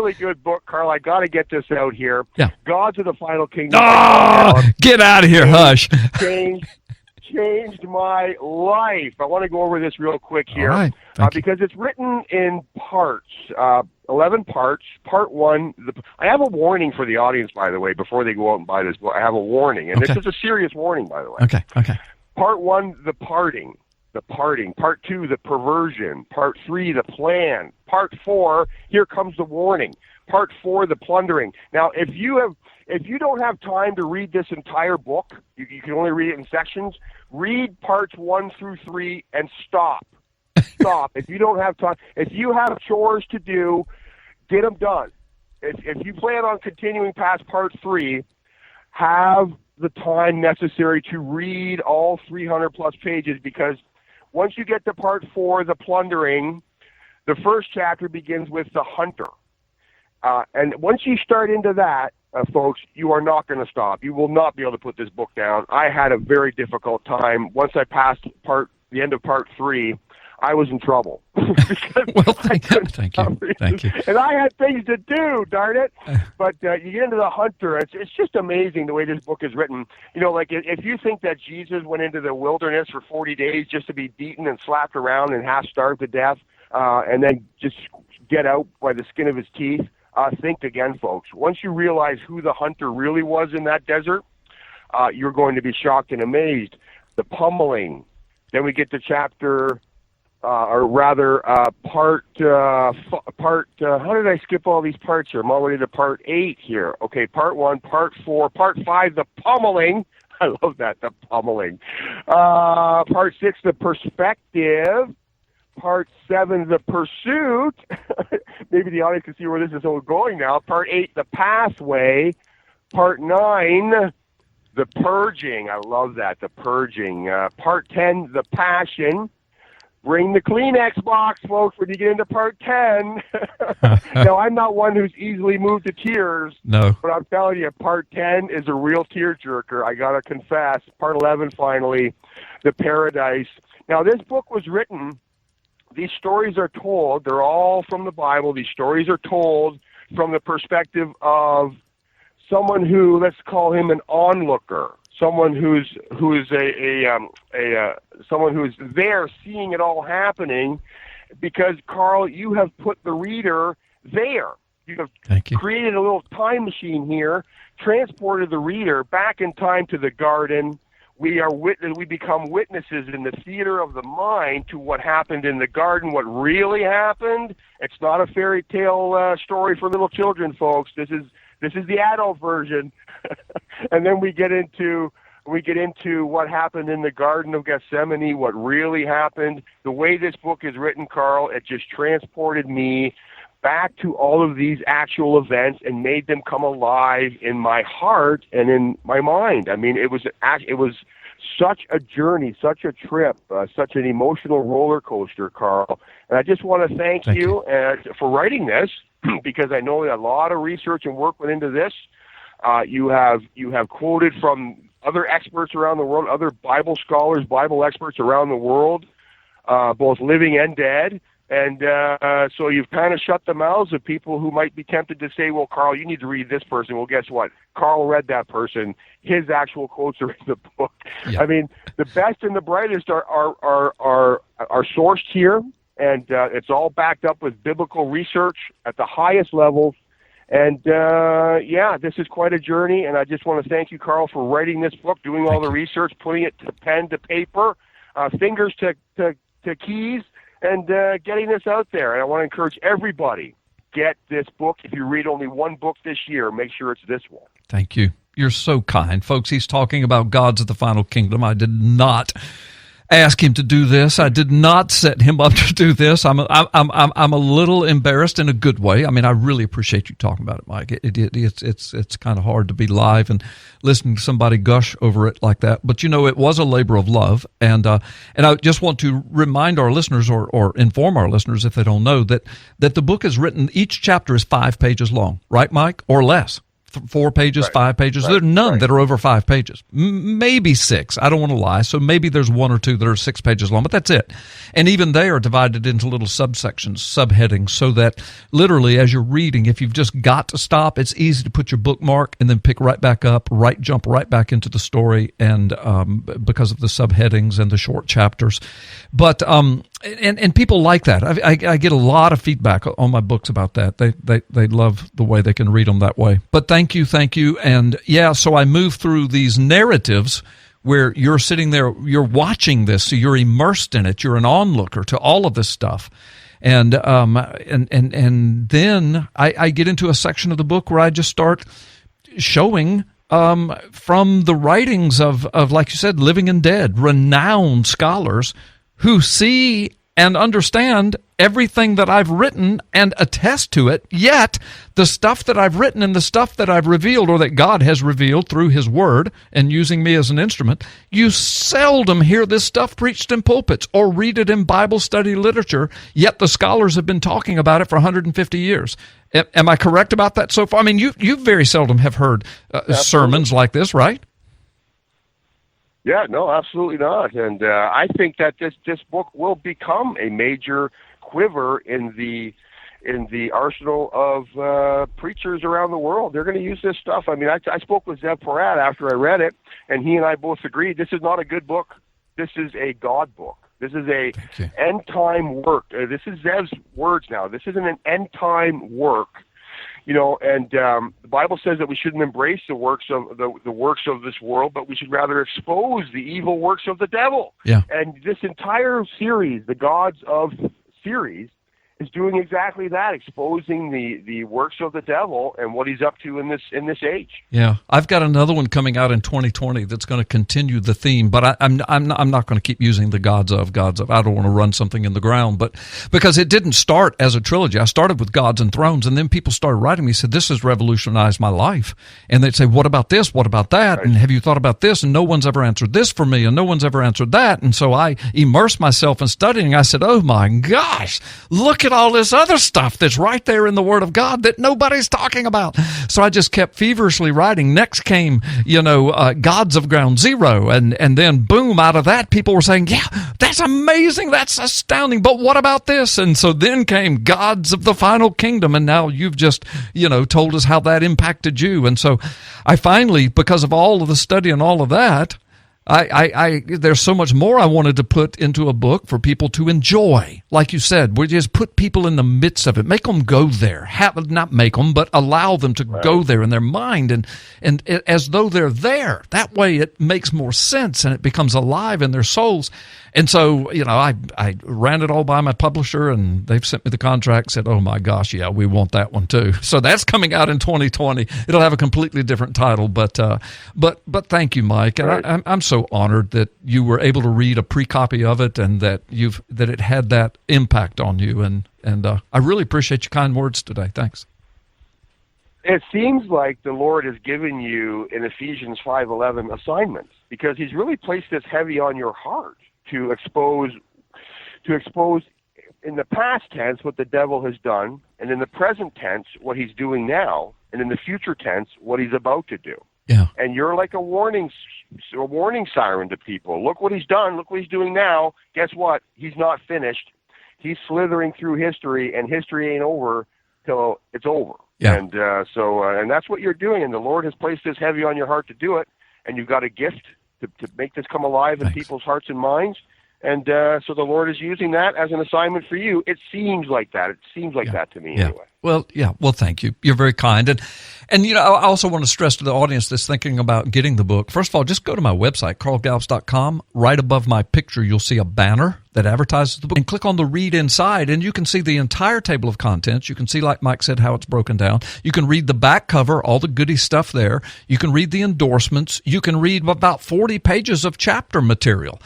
really good book, Carl. I got to get this out here. Yeah. Gods of the Final Kingdom. Oh, get out of here, hush. Changed my life. I want to go over this real quick here. All right. Because it's written in parts, 11 parts. Part 1, I have a warning for the audience, by the way, before they go out and buy this book. I have a warning, and this is a serious warning, by the way. Okay. Part 1, the parting. Part 2, the perversion. Part 3, the plan. Part 4, here comes the warning. Part 4, the plundering. Now, if you don't have time to read this entire book, you can only read it in sections. Read parts 1 through 3 and stop. Stop. If you don't have time, if you have chores to do, get them done. If you plan on continuing past part 3, have the time necessary to read all 300 plus pages, because once you get to part 4, the plundering, the first chapter begins with the hunter. And once you start into that, folks, you are not going to stop. You will not be able to put this book down. I had a very difficult time. Once I passed the end of part 3, I was in trouble. Well, thank you. And I had things to do, darn it. But you get into the hunter. It's just amazing the way this book is written. You know, like if you think that Jesus went into the wilderness for 40 days just to be beaten and slapped around and half starved to death, and then just get out by the skin of his teeth, think again, folks. Once you realize who the hunter really was in that desert, you're going to be shocked and amazed. The pummeling. Then we get to chapter... part, how did I skip all these parts here? I'm already to part 8 here. Okay, part 1, part 4, part 5, the pummeling. I love that, the pummeling. Part 6, the perspective. Part 7, the pursuit. Maybe the audience can see where this is all going now. Part 8, the pathway. Part 9, the purging. I love that, the purging. Part 10, the passion. Bring the Kleenex box, folks, when you get into part 10. Now, I'm not one who's easily moved to tears. No. But I'm telling you, part 10 is a real tearjerker. I got to confess. Part 11, finally, the paradise. Now, this book was written, these stories are told, they're all from the Bible. These stories are told from the perspective of someone who, let's call him an onlooker. Someone who's someone who's there seeing it all happening, because Carl, you have put the reader there. You have created a little time machine here, transported the reader back in time to the garden. We become witnesses in the theater of the mind to what happened in the garden, what really happened. It's not a fairy tale story for little children, folks. This is the adult version. And then we get into what happened in the Garden of Gethsemane, what really happened. The way this book is written, Carl, it just transported me back to all of these actual events and made them come alive in my heart and in my mind. I mean, it was such a journey, such a trip, such an emotional roller coaster, Carl. And I just want to thank you for writing this, because I know that a lot of research and work went into this. You have quoted from other experts around the world, other Bible scholars, Bible experts around the world, both living and dead. And so you've kind of shut the mouths of people who might be tempted to say, well, Carl, you need to read this person. Well, guess what? Carl read that person. His actual quotes are in the book. Yeah. I mean, the best and the brightest are sourced here, and it's all backed up with biblical research at the highest levels. And, this is quite a journey, and I just want to thank you, Carl, for writing this book, doing all the research, putting it to pen to paper, fingers to keys, and getting this out there. And I want to encourage everybody, get this book. If you read only one book this year, make sure it's this one. Thank you. You're so kind. Folks, he's talking about Gods of the Final Kingdom. I did not ask him to do this. I did not set him up to do this. I'm a little embarrassed in a good way. I mean, I really appreciate you talking about it, Mike. It's kind of hard to be live and listening to somebody gush over it like that. But you know, it was a labor of love, and I just want to remind our listeners, or inform our listeners if they don't know, that the book is written. Each chapter is 5 pages long, right, Mike, or less? 4 pages, right. 5 pages. Right. There are none right. that are over 5 pages. Maybe 6. I don't want to lie. So maybe there's 1 or 2 that are 6 pages long, but that's it. And even they are divided into little subsections, subheadings, so that literally as you're reading, if you've just got to stop, it's easy to put your bookmark and then pick right back up, jump right back into the story, and because of the subheadings and the short chapters. But and people like that. I get a lot of feedback on my books about that. They love the way they can read them that way. But thank you. And yeah, so I move through these narratives where you're sitting there, you're watching this, so you're immersed in it. You're an onlooker to all of this stuff. And then I get into a section of the book where I just start showing from the writings of, like you said, living and dead, renowned scholars who see and understand everything that I've written and attest to it, yet the stuff that I've written and the stuff that I've revealed, or that God has revealed through His Word and using me as an instrument, you seldom hear this stuff preached in pulpits or read it in Bible study literature, yet the scholars have been talking about it for 150 years. Am I correct about that so far? I mean, you very seldom have heard sermons like this, right? Yeah, no, absolutely not. And I think that this book will become a major quiver in the arsenal of preachers around the world. They're going to use this stuff. I mean, I spoke with Zev Porat after I read it, and he and I both agreed this is not a good book. This is a God book. This is a end-time work. This is Zev's words now. This isn't an end-time work. You know, and the Bible says that we shouldn't embrace the works of the works of this world, but we should rather expose the evil works of the devil. Yeah. And this entire series, the Gods of series, is doing exactly that, exposing the works of the devil and what he's up to in this age. Yeah, I've got another one coming out in 2020 that's going to continue the theme, but I'm not going to keep using the gods of. I don't want to run something in the ground, but because it didn't start as a trilogy. I started with Gods and Thrones, and then people started writing me, said, this has revolutionized my life. And they'd say, what about this? What about that? Right. And have you thought about this? And no one's ever answered this for me, and no one's ever answered that. And so I immersed myself in studying. I said, oh my gosh, look at all this other stuff that's right there in the Word of God that nobody's talking about. So I just kept feverishly writing. Next came, Gods of Ground Zero, and then boom, out of that, people were saying, yeah, that's amazing, that's astounding, but what about this? And so then came Gods of the Final Kingdom, and now you've just, told us how that impacted you. And so I finally, because of all of the study and all of that, there's so much more I wanted to put into a book for people to enjoy. Like you said, we just put people in the midst of it, make them go there. Not make them, but allow them to go there in their mind, and as though they're there. That way, it makes more sense and it becomes alive in their souls. And so, I ran it all by my publisher, and they've sent me the contract. Said, "Oh my gosh, yeah, we want that one too." So that's coming out in 2020. It'll have a completely different title, but thank you, Mike. And I'm so honored that you were able to read a pre-copy of it, and that it had that impact on you. And I really appreciate your kind words today. Thanks. It seems like the Lord has given you in Ephesians 5:11 assignments, because He's really placed this heavy on your heart to expose in the past tense what the devil has done, and in the present tense what he's doing now, and in the future tense what he's about to do. Yeah. And you're like a warning siren to people. Look what he's done. Look what he's doing now. Guess what? He's not finished. He's slithering through history, and history ain't over till it's over. Yeah. And and that's what you're doing. And the Lord has placed this heavy on your heart to do it. And you've got a gift to make this come alive in people's hearts and minds. And so the Lord is using that as an assignment for you. It seems like that. It seems like that to me anyway. Well, yeah. Well, thank you. You're very kind. And I also want to stress to the audience that's thinking about getting the book, first of all, just go to my website, carlgallups.com. Right above my picture, you'll see a banner that advertises the book, and click on the read inside, and you can see the entire table of contents. You can see, like Mike said, how it's broken down. You can read the back cover, all the goody stuff there. You can read the endorsements. You can read about 40 pages of chapter material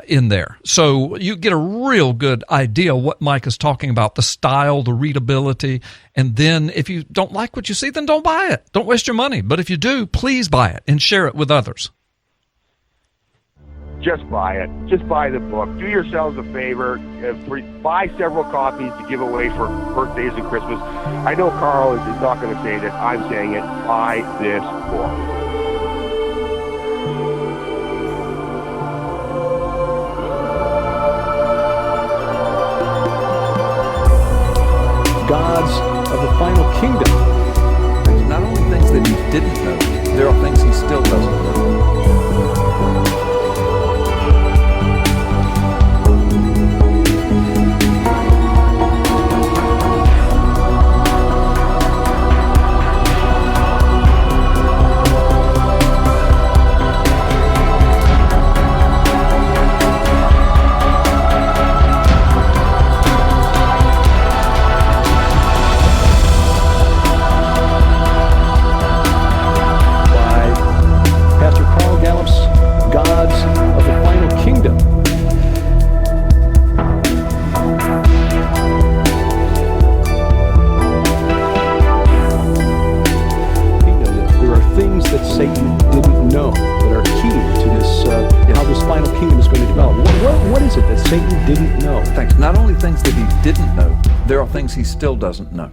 in there. So you get a real good idea what Mike is talking about, the style, the readability. And then if you don't like what you see, then don't buy it. Don't waste your money. But if you do, please buy it and share it with others. just buy it. Just buy the book. Do yourselves a favor. Buy several copies to give away for birthdays and Christmas. I know Carl is not going to say this. I'm saying it. Buy this book. Gods of the final kingdom. There's not only things that he didn't know, there are things he still doesn't know. That Satan didn't know that are key to this, how this final kingdom is going to develop. What is it that Satan didn't know? Thanks. Not only things that he didn't know, there are things he still doesn't know.